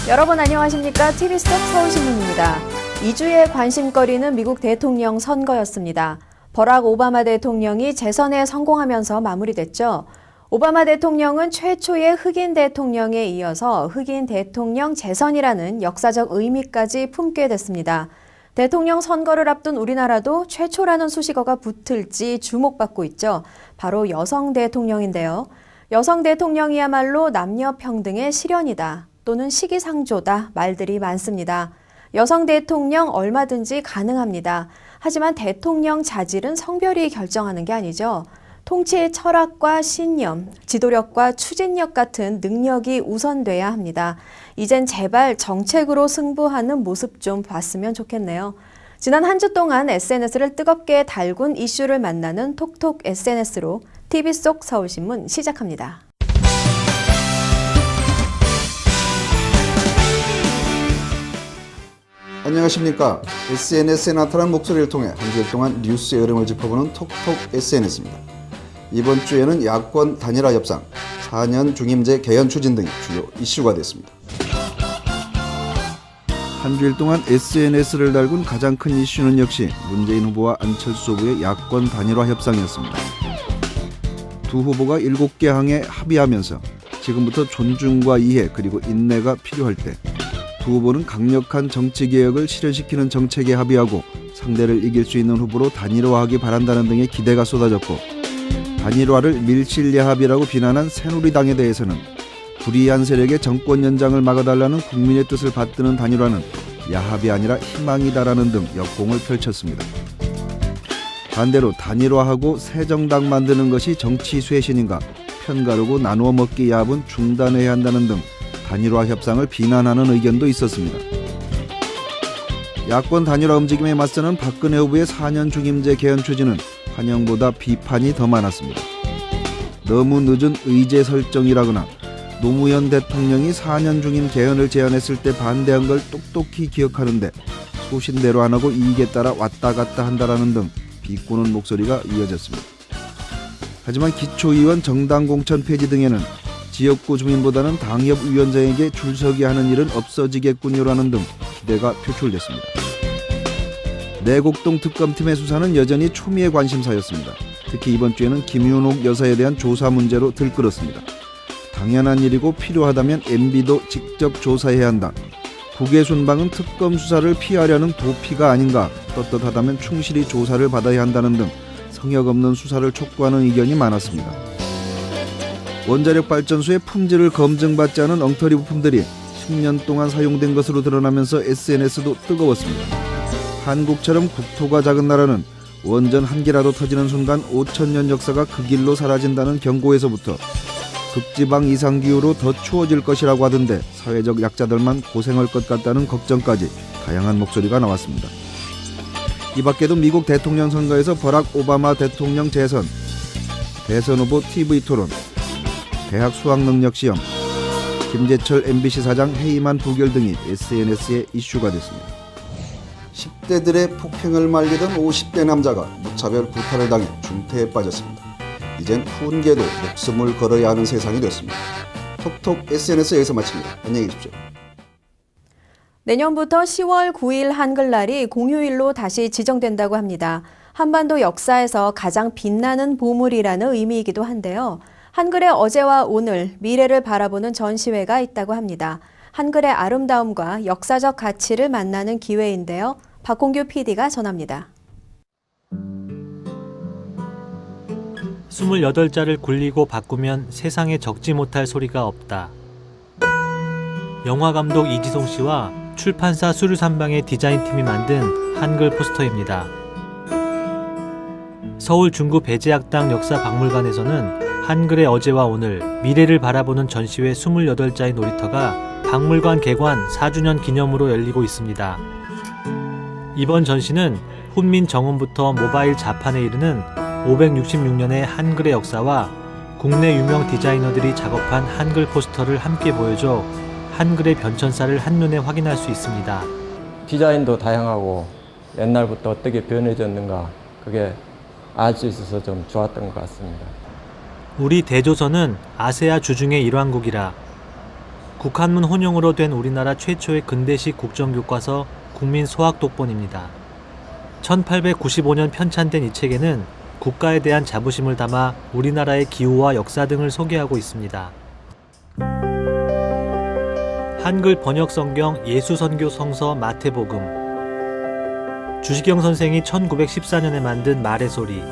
여러분 안녕하십니까? TV 속 서울신문입니다. 2주의 관심거리는 미국 대통령 선거였습니다. 버락 오바마 대통령이 재선에 성공하면서 마무리됐죠. 오바마 대통령은 최초의 흑인 대통령에 이어서 흑인 대통령 재선이라는 역사적 의미까지 품게 됐습니다. 대통령 선거를 앞둔 우리나라도 최초라는 수식어가 붙을지 주목받고 있죠. 바로 여성 대통령인데요. 여성 대통령이야말로 남녀 평등의 실현이다. 또는 시기상조다 말들이 많습니다. 여성 대통령 얼마든지 가능합니다. 하지만 대통령 자질은 성별이 결정하는 게 아니죠. 통치의 철학과 신념, 지도력과 추진력 같은 능력이 우선돼야 합니다. 이젠 제발 정책으로 승부하는 모습 좀 봤으면 좋겠네요. 지난 한 주 동안 SNS를 뜨겁게 달군 이슈를 만나는 톡톡 SNS로 TV 속 서울신문 시작합니다. 안녕하십니까. SNS에 나타난 목소리를 통해 한 주일 동안 뉴스의 흐름을 짚어보는 톡톡 SNS입니다. 이번 주에는 야권 단일화 협상, 4년 중임제 개헌 추진 등이 주요 이슈가 됐습니다. 한 주일 동안 SNS를 달군 가장 큰 이슈는 역시 문재인 후보와 안철수 후보의 야권 단일화 협상이었습니다. 두 후보가 7개 항에 합의하면서 지금부터 존중과 이해 그리고 인내가 필요할 때 두 후보는 강력한 정치개혁을 실현시키는 정책에 합의하고 상대를 이길 수 있는 후보로 단일화하기 바란다는 등의 기대가 쏟아졌고, 단일화를 밀실야합이라고 비난한 새누리당에 대해서는 불이한 세력의 정권 연장을 막아달라는 국민의 뜻을 받드는 단일화는 야합이 아니라 희망이다라는 등 역공을 펼쳤습니다. 반대로 단일화하고 새 정당 만드는 것이 정치 쇄신인가, 편가르고 나누어 먹기 야합은 중단해야 한다는 등 단일화 협상을 비난하는 의견도 있었습니다. 야권 단일화 움직임에 맞서는 박근혜 후보의 4년 중임제 개헌 추진은 환영보다 비판이 더 많았습니다. 너무 늦은 의제 설정이라거나 노무현 대통령이 4년 중임 개헌을 제안했을 때 반대한 걸 똑똑히 기억하는데 소신대로 안 하고 이익에 따라 왔다 갔다 한다라는 등 비꼬는 목소리가 이어졌습니다. 하지만 기초의원 정당 공천 폐지 등에는 지역구 주민보다는 당협 위원장에게 줄서기 하는 일은 없어지겠군요라는 등 기대가 표출됐습니다. 내곡동 특검팀의 수사는 여전히 초미의 관심사였습니다. 특히 이번 주에는 김윤옥 여사에 대한 조사 문제로 들끓었습니다. 당연한 일이고 필요하다면 MB도 직접 조사해야 한다. 국외 순방은 특검 수사를 피하려는 도피가 아닌가, 떳떳하다면 충실히 조사를 받아야 한다는 등 성역 없는 수사를 촉구하는 의견이 많았습니다. 원자력 발전소의 품질을 검증받지 않은 엉터리 부품들이 10년 동안 사용된 것으로 드러나면서 SNS도 뜨거웠습니다. 한국처럼 국토가 작은 나라는 원전 한 개라도 터지는 순간 5,000년 역사가 그 길로 사라진다는 경고에서부터 극지방 이상기후로 더 추워질 것이라고 하던데 사회적 약자들만 고생할 것 같다는 걱정까지 다양한 목소리가 나왔습니다. 이 밖에도 미국 대통령 선거에서 버락 오바마 대통령 재선, 대선 후보 TV 토론, 대학 수학능력시험, 김재철 MBC 사장 해임안 부결 등이 SNS에 이슈가 됐습니다. 10대들의 폭행을 말리던 50대 남자가 무차별 구타를 당해 중태에 빠졌습니다. 이젠 훈계도 목숨을 걸어야 하는 세상이 됐습니다. 톡톡 SNS에서 마칩니다. 안녕히 계십시오. 내년부터 10월 9일 한글날이 공휴일로 다시 지정된다고 합니다. 한반도 역사에서 가장 빛나는 보물이라는 의미이기도 한데요. 한글의 어제와 오늘, 미래를 바라보는 전시회가 있다고 합니다. 한글의 아름다움과 역사적 가치를 만나는 기회인데요. 박홍규 PD가 전합니다. 28자를 굴리고 바꾸면 세상에 적지 못할 소리가 없다. 영화감독 이지송 씨와 출판사 수류산방의 디자인팀이 만든 한글 포스터입니다. 서울 중구 배재학당 역사박물관에서는 한글의 어제와 오늘, 미래를 바라보는 전시회 28자의 놀이터가 박물관 개관 4주년 기념으로 열리고 있습니다. 이번 전시는 훈민 정음부터 모바일 자판에 이르는 566년의 한글의 역사와 국내 유명 디자이너들이 작업한 한글 포스터를 함께 보여줘 한글의 변천사를 한눈에 확인할 수 있습니다. 디자인도 다양하고 옛날부터 어떻게 변해졌는가, 그게 알 수 있어서 좀 좋았던 것 같습니다. 우리 대조선은 아세아 주중의 일왕국이라 국한문 혼용으로 된 우리나라 최초의 근대식 국정교과서 국민소학독본입니다. 1895년 편찬된 이 책에는 국가에 대한 자부심을 담아 우리나라의 기후와 역사 등을 소개하고 있습니다. 한글 번역 성경 예수선교 성서 마태복음, 주시경 선생이 1914년에 만든 말의 소리,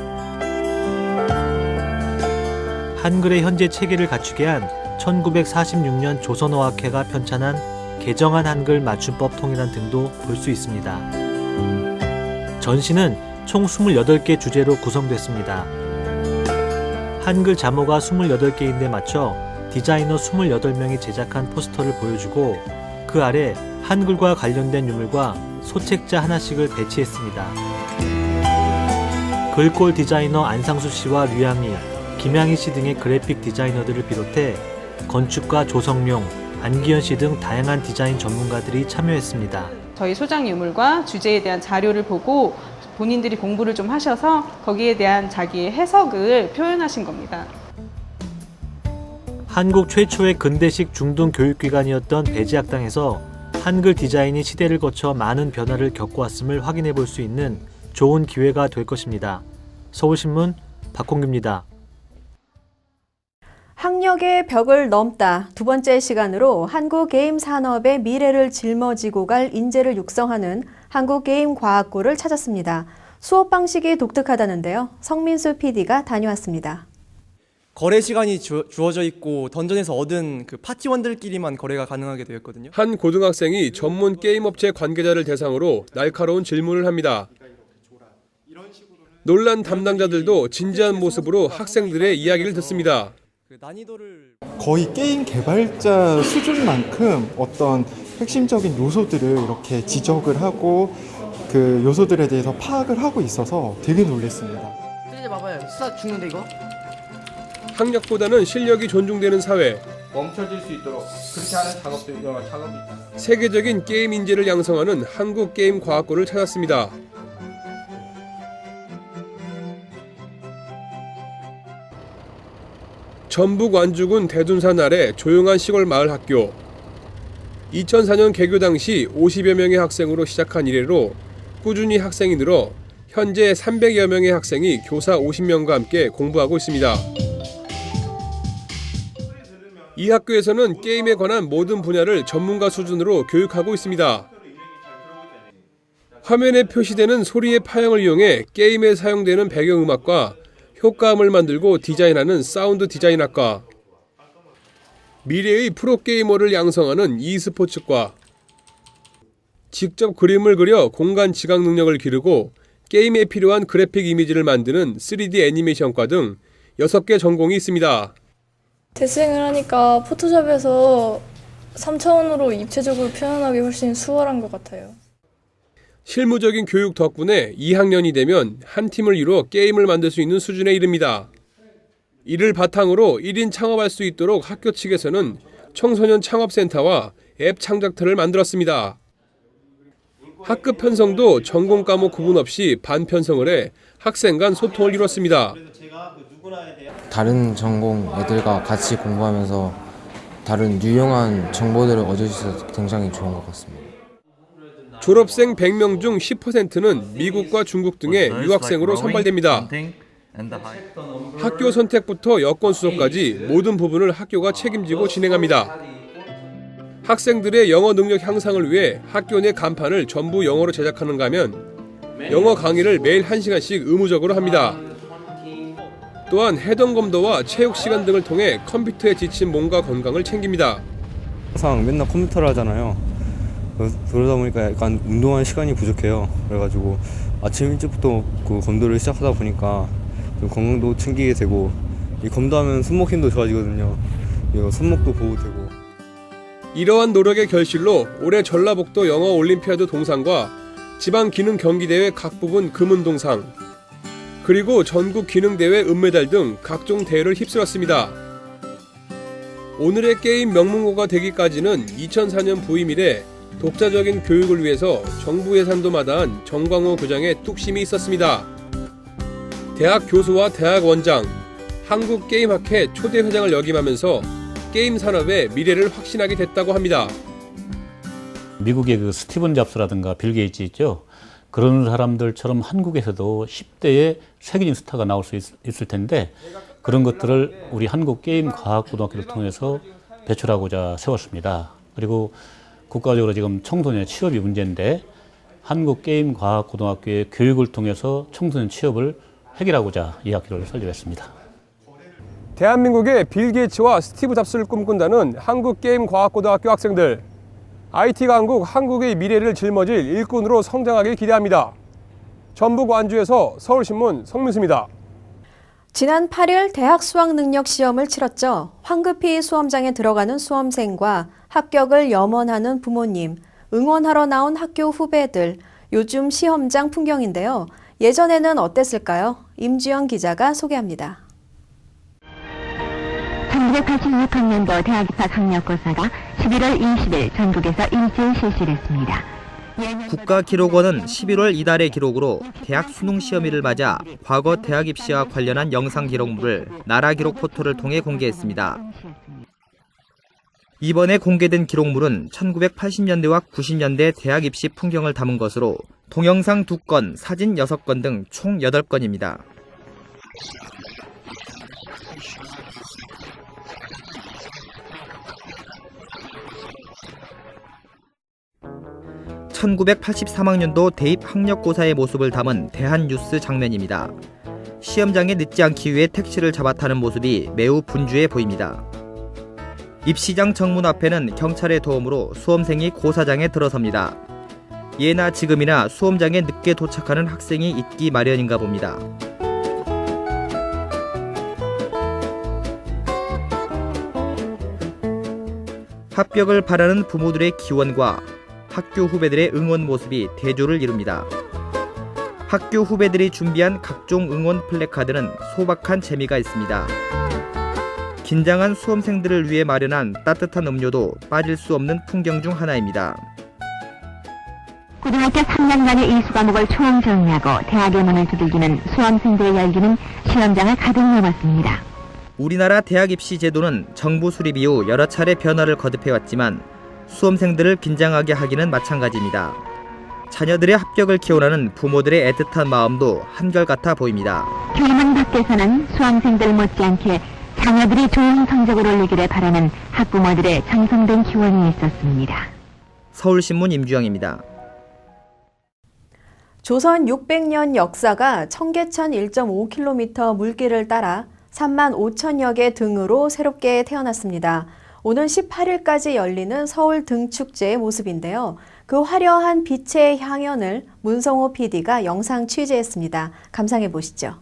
한글의 현재 체계를 갖추게 한 1946년 조선어학회가 편찬한 개정한 한글 맞춤법 통일안 등도 볼 수 있습니다. 전시는 총 28개 주제로 구성됐습니다. 한글 자모가 28개인데 맞춰 디자이너 28명이 제작한 포스터를 보여주고 그 아래 한글과 관련된 유물과 소책자 하나씩을 배치했습니다. 글꼴 디자이너 안상수 씨와 류양희, 김양희 씨 등의 그래픽 디자이너들을 비롯해 건축가 조성룡, 안기현 씨 등 다양한 디자인 전문가들이 참여했습니다. 저희 소장 유물과 주제에 대한 자료를 보고 본인들이 공부를 좀 하셔서 거기에 대한 자기의 해석을 표현하신 겁니다. 한국 최초의 근대식 중등 교육기관이었던 배지학당에서 한글 디자인이 시대를 거쳐 많은 변화를 겪어왔음을 확인해 볼 수 있는 좋은 기회가 될 것입니다. 서울신문 박홍규입니다. 학력의 벽을 넘다 두 번째 시간으로 한국 게임 산업의 미래를 짊어지고 갈 인재를 육성하는 한국게임과학고를 찾았습니다. 수업 방식이 독특하다는데요. 성민수 PD가 다녀왔습니다. 거래 시간이 주어져 있고 던전에서 얻은 그 파티원들끼리만 거래가 가능하게 되었거든요. 한 고등학생이 전문 게임업체 관계자를 대상으로 날카로운 질문을 합니다. 논란 담당자들도 진지한 모습으로 학생들의 이야기를 듣습니다. 그 난이도를 거의 게임 개발자 수준만큼 어떤 핵심적인 요소들을 이렇게 지적을 하고 그 요소들에 대해서 파악을 하고 있어서 되게 놀랐습니다. 이제 봐봐요. 수사 죽는데 이거? 학력보다는 실력이 존중되는 사회. 멈춰질 수 있도록 그렇게 하는 작업이 있다. 세계적인 게임 인재를 양성하는 한국게임과학고를 찾았습니다. 전북 완주군 대둔산 아래 조용한 시골 마을 학교. 2004년 개교 당시 50여 명의 학생으로 시작한 이래로 꾸준히 학생이 늘어 현재 300여 명의 학생이 교사 50명과 함께 공부하고 있습니다. 이 학교에서는 게임에 관한 모든 분야를 전문가 수준으로 교육하고 있습니다. 화면에 표시되는 소리의 파형을 이용해 게임에 사용되는 배경음악과 효과음을 만들고 디자인하는 사운드 디자인학과, 미래의 프로게이머를 양성하는 e스포츠과, 직접 그림을 그려 공간 지각 능력을 기르고 게임에 필요한 그래픽 이미지를 만드는 3D 애니메이션과 등 6개 전공이 있습니다. 대생을 하니까 포토샵에서 3차원으로 입체적으로 표현하기 훨씬 수월한 것 같아요. 실무적인 교육 덕분에 2학년이 되면 한 팀을 이루어 게임을 만들 수 있는 수준에 이릅니다. 이를 바탕으로 1인 창업할 수 있도록 학교 측에서는 청소년 창업센터와 앱 창작터를 만들었습니다. 학급 편성도 전공 과목 구분 없이 반편성을 해 학생 간 소통을 이뤘습니다. 다른 전공 애들과 같이 공부하면서 다른 유용한 정보들을 얻을 수 있어서 굉장히 좋은 것 같습니다. 졸업생 100명 중 10%는 미국과 중국 등의 유학생으로 선발됩니다. 학교 선택부터 여권 수속까지 모든 부분을 학교가 책임지고 진행합니다. 학생들의 영어 능력 향상을 위해 학교 내 간판을 전부 영어로 제작하는가 하면 영어 강의를 매일 1시간씩 의무적으로 합니다. 또한 해동 검도와 체육 시간 등을 통해 컴퓨터에 지친 몸과 건강을 챙깁니다. 항상 맨날 컴퓨터를 하잖아요. 그러다 보니까 약간 운동할 시간이 부족해요. 그래가지고 아침 일찍부터 그 검도를 시작하다 보니까 좀 건강도 챙기게 되고, 이 검도하면 손목 힘도 좋아지거든요. 손목도 보호되고. 이러한 노력의 결실로 올해 전라북도 영어 올림피아드 동상과 지방 기능 경기대회 각 부분 금은 동상, 그리고 전국 기능대회 은메달 등 각종 대회를 휩쓸었습니다. 오늘의 게임 명문고가 되기까지는 2004년 부임 이래 독자적인 교육을 위해서 정부 예산도 마다한 정광호 교장의 뚝심이 있었습니다. 대학 교수와 대학 원장, 한국게임학회 초대 회장을 역임하면서 게임 산업의 미래를 확신하게 됐다고 합니다. 미국의 그 스티븐 잡스라든가 빌 게이츠 있죠. 그런 사람들처럼 한국에서도 10대의 세계적인 스타가 나올 수 있을 텐데 그런 것들을 우리 한국게임과학고등학교를 통해서 배출하고자 세웠습니다. 그리고 국가적으로 지금 청소년 취업이 문제인데 한국게임과학고등학교의 교육을 통해서 청소년 취업을 해결하고자 이 학교를 설립했습니다. 대한민국의 빌 게이츠와 스티브 잡스를 꿈꾼다는 한국게임과학고등학교 학생들. IT 강국 한국의 미래를 짊어질 일꾼으로 성장하길 기대합니다. 전북 완주에서 서울신문 성민수입니다. 지난 8일 대학 수학능력 시험을 치렀죠. 황급히 수험장에 들어가는 수험생과 합격을 염원하는 부모님, 응원하러 나온 학교 후배들, 요즘 시험장 풍경인데요. 예전에는 어땠을까요? 임주영 기자가 소개합니다. 1986학년도 대학 입학 학력고사가 11월 20일 전국에서 일제히 실시됐습니다. 국가기록원은 11월 이달의 기록으로 대학 수능 시험일을 맞아 과거 대학 입시와 관련한 영상 기록물을 나라기록 포털을 통해 공개했습니다. 이번에 공개된 기록물은 1980년대와 90년대 대학 입시 풍경을 담은 것으로 동영상 2건, 사진 6건 등 총 8건입니다. (1983학년도) 대입 학력고사의 모습을 담은 대한뉴스 장면입니다. 시험장에 늦지 않기 위해 택시를 잡아 타는 모습이 매우 분주해 보입니다. 입시장 정문 앞에는 경찰의 도움으로 수험생이 고사장에 들어섭니다. 예나 지금이나 수험장에 늦게 도착하는 학생이 있기 마련인가 봅니다. 합격을 바라는 부모들의 기원과 학교 후배들의 응원 모습이 대조를 이룹니다. 학교 후배들이 준비한 각종 응원 플래카드는 소박한 재미가 있습니다. 긴장한 수험생들을 위해 마련한 따뜻한 음료도 빠질 수 없는 풍경 중 하나입니다. 고등학교 3년간의 이수 과목을 총정리하고 대학의 문을 두들기는 수험생들의 열기는 시험장을 가득 메웠습니다. 우리나라 대학 입시 제도는 정부 수립 이후 여러 차례 변화를 거듭해왔지만 수험생들을 긴장하게 하기는 마찬가지입니다. 자녀들의 합격을 기원하는 부모들의 애틋한 마음도 한결같아 보입니다. 교문 밖에서는 수험생들 못지않게 자녀들이 좋은 성적을 올리기를 바라는 학부모들의 정성된 기원이 있었습니다. 서울신문 임주영입니다. 조선 600년 역사가 청계천 1.5km 물길을 따라 3만 5천여 개 등으로 새롭게 태어났습니다. 오는 18일까지 열리는 서울 등축제의 모습인데요. 그 화려한 빛의 향연을 문성호 PD가 영상 취재했습니다. 감상해 보시죠.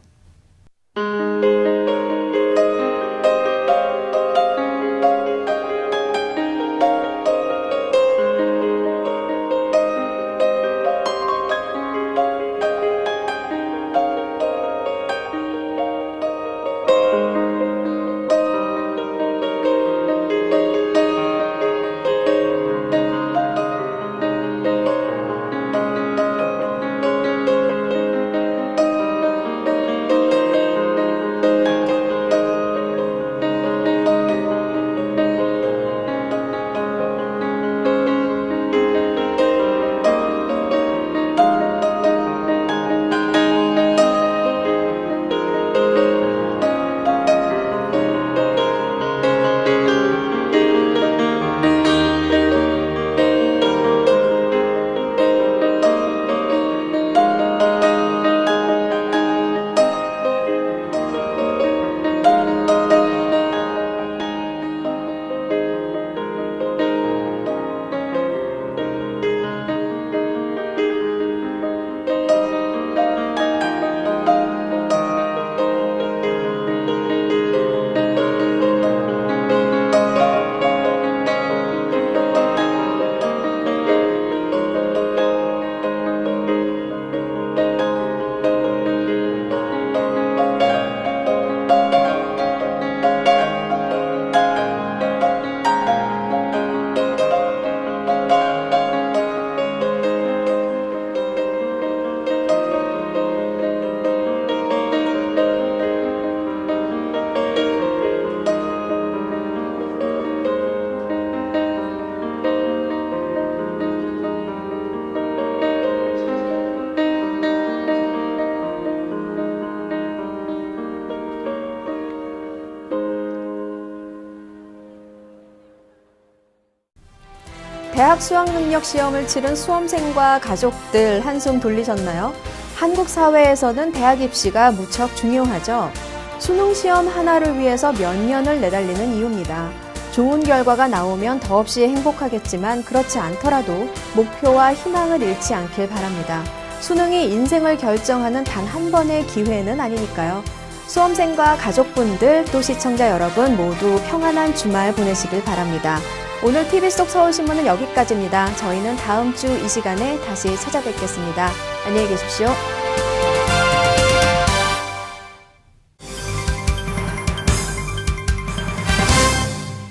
대학 수학능력 시험을 치른 수험생과 가족들 한숨 돌리셨나요? 한국 사회에서는 대학 입시가 무척 중요하죠. 수능 시험 하나를 위해서 몇 년을 내달리는 이유입니다. 좋은 결과가 나오면 더없이 행복하겠지만 그렇지 않더라도 목표와 희망을 잃지 않길 바랍니다. 수능이 인생을 결정하는 단 한 번의 기회는 아니니까요. 수험생과 가족분들 또 시청자 여러분 모두 평안한 주말 보내시길 바랍니다. 오늘 TV 속 서울신문은 여기까지입니다. 저희는 다음 주 이 시간에 다시 찾아뵙겠습니다. 안녕히 계십시오.